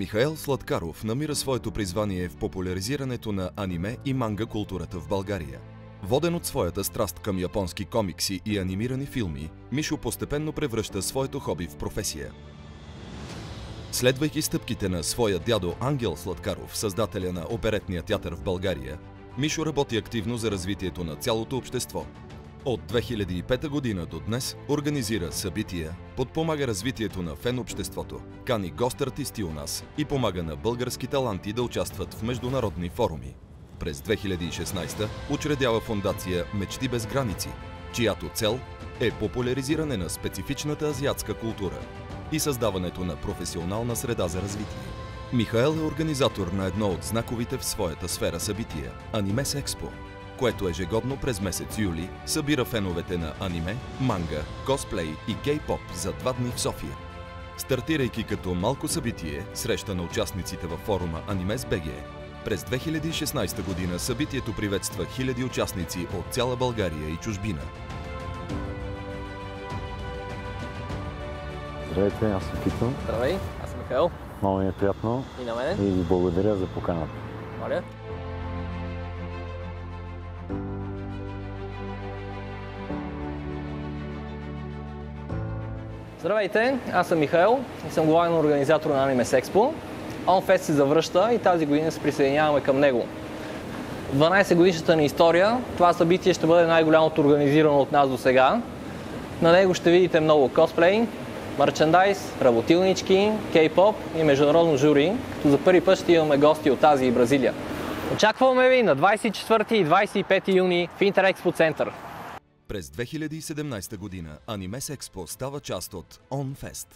Михаел Сладкаров намира своето призвание в популяризирането на аниме и манга културата в България. Воден от своята страст към японски комикси и анимирани филми, Мишо постепенно превръща своето хоби в професия. Следвайки стъпките на своя дядо Ангел Сладкаров, създателя на оперетния театър в България, Мишо работи активно за развитието на цялото общество. От 2005 година до днес организира събития, подпомага развитието на фен-обществото, кани гост-артисти у нас и помага на български таланти да участват в международни форуми. През 2016 учредява фондация Мечти без граници, чиято цел е популяризиране на специфичната азиатска култура и създаването на професионална среда за развитие. Михаел е организатор на едно от знаковите в своята сфера събития – Анимес Експо, което ежегодно през месец юли събира феновете на аниме, манга, косплей и кей-поп за 2 дни в София. Стартирайки като малко събитие, среща на участниците във форума Анимес БГ, през 2016 година събитието приветства хиляди участници от цяла България и чужбина. Здравейте, аз съм Кито. Здравей, аз съм Михаел. Много ми е приятно. И на мене. И ви благодаря за поканата. Моля. Здравейте, аз съм Михаел и съм главен организатор на Анимес Експо. OnFest се завръща и тази година се присъединяваме към него. 12 годишната ни история, това събитие ще бъде най-голямото организирано от нас до сега. На него ще видите много косплей, мерчендайз, работилнички, кей-поп и международно жури, като за първи път ще имаме гости от Азия и Бразилия. Очакваме ви на 24 и 25 юни в Интерекспо център. През 2017 година Анимес Експо става част от OnFest.